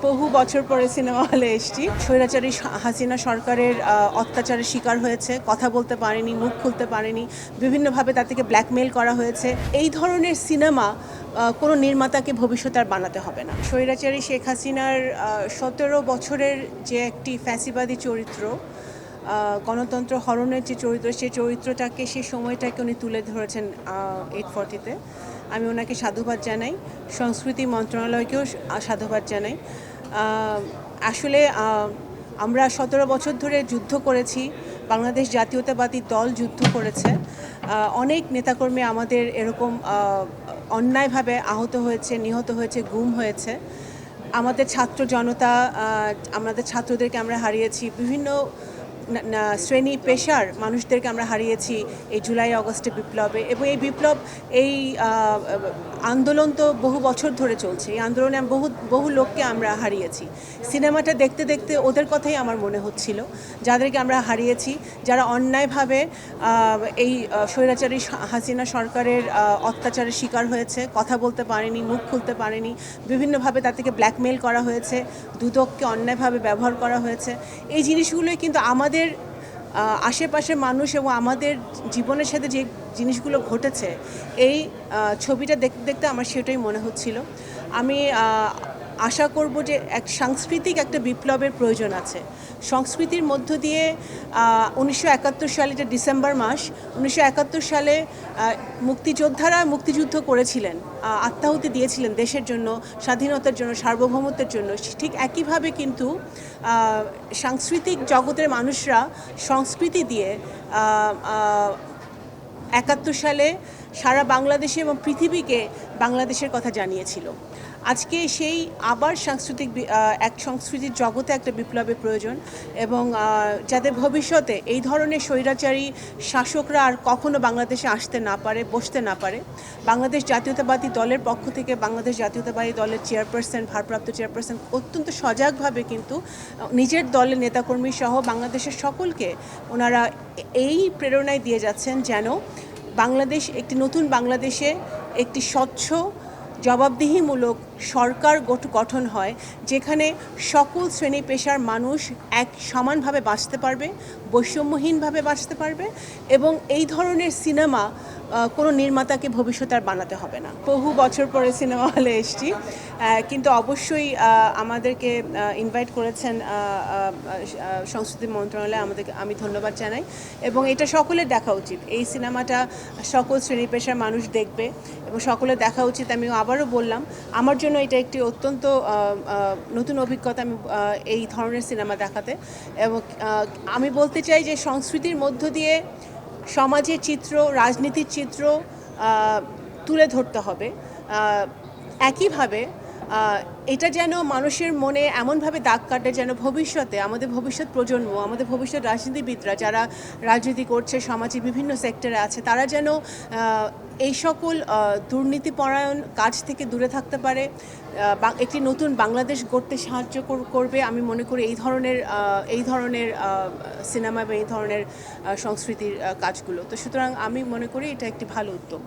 বহু বছর পরে সিনেমা হলে এসেছি। স্বৈরাচারী হাসিনা সরকারের অত্যাচারের শিকার হয়েছে, কথা বলতে পারেনি, মুখ খুলতে পারেনি, বিভিন্নভাবে তার থেকে ব্ল্যাকমেইল করা হয়েছে। এই ধরনের সিনেমা কোনো নির্মাতাকে ভবিষ্যতে আর বানাতে হবে না। স্বৈরাচারী শেখ হাসিনার ১৭ বছরের যে একটি ফ্যাসিবাদী চরিত্র, গণতন্ত্র হরণের যে চরিত্র, সেই চরিত্রটাকে, সেই সময়টাকে উনি তুলে ধরেছেন 840-তে। আমি ওনাকে সাধুবাদ জানাই, সংস্কৃতি মন্ত্রণালয়কেও সাধুবাদ জানাই। আসলে আমরা ১৭ বছর ধরে যুদ্ধ করেছি, বাংলাদেশ জাতীয়তাবাদী দল যুদ্ধ করেছে, অনেক নেতাকর্মী আমাদের এরকম অন্যায়ভাবে আহত হয়েছে, নিহত হয়েছে, গুম হয়েছে। আমাদের ছাত্র জনতা, আমাদের ছাত্রদেরকে আমরা হারিয়েছি, বিভিন্ন শ্রেণী পেশার মানুষদেরকে আমরা হারিয়েছি এই জুলাই আগস্টে বিপ্লবে। এবং এই বিপ্লব, এই আন্দোলন তো বহু বছর ধরে চলছে। এই আন্দোলনে বহু লোককে আমরা হারিয়েছি। সিনেমাটা দেখতে দেখতে ওদের কথাই আমার মনে হচ্ছিল, যাদেরকে আমরা হারিয়েছি, যারা অন্যায়ভাবে এই স্বৈরাচারী হাসিনা সরকারের অত্যাচারের শিকার হয়েছে, কথা বলতে পারেনি, মুখ খুলতে পারেনি, বিভিন্নভাবে তার থেকে ব্ল্যাকমেইল করা হয়েছে, দুদককে অন্যায়ভাবে ব্যবহার করা হয়েছে। এই জিনিসগুলোই কিন্তু আমাদের আশেপাশের মানুষ এবং আমাদের জীবনের সাথে যে জিনিসগুলো ঘটেছে, এই ছবিটা দেখতে দেখতে আমার সেটাই মনে হচ্ছিল। আমি আশা করব যে সাংস্কৃতিক একটা বিপ্লবের প্রয়োজন আছে। সংস্কৃতির মধ্য দিয়ে 1971 সালে, যে ডিসেম্বর মাস, 1971 সালে মুক্তিযোদ্ধারা মুক্তিযুদ্ধ করেছিলেন, আত্মাহুতি দিয়েছিলেন দেশের জন্য, স্বাধীনতার জন্য, সার্বভৌমত্বের জন্য। ঠিক একইভাবে কিন্তু সাংস্কৃতিক জগতের মানুষরা সংস্কৃতি দিয়ে 71 সালে সারা বাংলাদেশে এবং পৃথিবীকে বাংলাদেশের কথা জানিয়েছিল। আজকে সেই আবার সংস্কৃতির জগতে একটা বিপ্লবের প্রয়োজন, এবং যাতে ভবিষ্যতে এই ধরনের স্বৈরাচারী শাসকরা আর কখনো বাংলাদেশে আসতে না পারে, বসতে না পারে। বাংলাদেশ জাতীয়তাবাদী দলের পক্ষ থেকে বাংলাদেশ জাতীয়তাবাদী দলের চেয়ারপারসন, ভারপ্রাপ্ত চেয়ারপারসন অত্যন্ত সজাগভাবে কিন্তু নিজের দলের নেতাকর্মী সহ বাংলাদেশের সকলকে ওনারা এই প্রেরণায় দিয়ে যাচ্ছেন, যেন বাংলাদেশ একটি নতুন বাংলাদেশে একটি স্বচ্ছ, জবাবদিহিমূলক সরকার গঠন হয়, যেখানে সকল শ্রেণী পেশার মানুষ এক সমানভাবে বাঁচতে পারবে, বৈষম্যহীনভাবে বাঁচতে পারবে। এবং এই ধরনের সিনেমা কোনো নির্মাতাকে ভবিষ্যতে আর বানাতে হবে না। বহু বছর পরে সিনেমা হলে এসেছি, কিন্তু অবশ্যই আমাদেরকে ইনভাইট করেছেন সংস্কৃতি মন্ত্রণালয়, আমি ধন্যবাদ জানাই। এবং এটা সকলের দেখা উচিত, এই সিনেমাটা সকল শ্রেণী পেশার মানুষ দেখবে এবং সকলের দেখা উচিত। আমি আবারও বললাম, আমার জন্য এটা একটি অত্যন্ত নতুন অভিজ্ঞতা, আমি এই ধরনের সিনেমা দেখাতে। এবং আমি বলতে চাই যে সংস্কৃতির মধ্য দিয়ে সমাজের চিত্র, রাজনীতির চিত্র তুলে ধরতে হবে। একইভাবে এটা যেন মানুষের মনে এমনভাবে দাগ কাটে, যেন ভবিষ্যতে আমাদের ভবিষ্যৎ প্রজন্ম, আমাদের ভবিষ্যৎ রাজনীতিবিদরা যারা রাজনীতি করছে, সমাজে বিভিন্ন সেক্টরে আছে, তারা যেন এই সকল দুর্নীতিপরায়ণ কাজ থেকে দূরে থাকতে পারে, একটি নতুন বাংলাদেশ গড়তে সাহায্য করবে। আমি মনে করি এই ধরনের সিনেমা বা এই ধরনের সংস্কৃতির কাজগুলো। তো সুতরাং আমি মনে করি এটা একটি ভালো উদ্যোগ।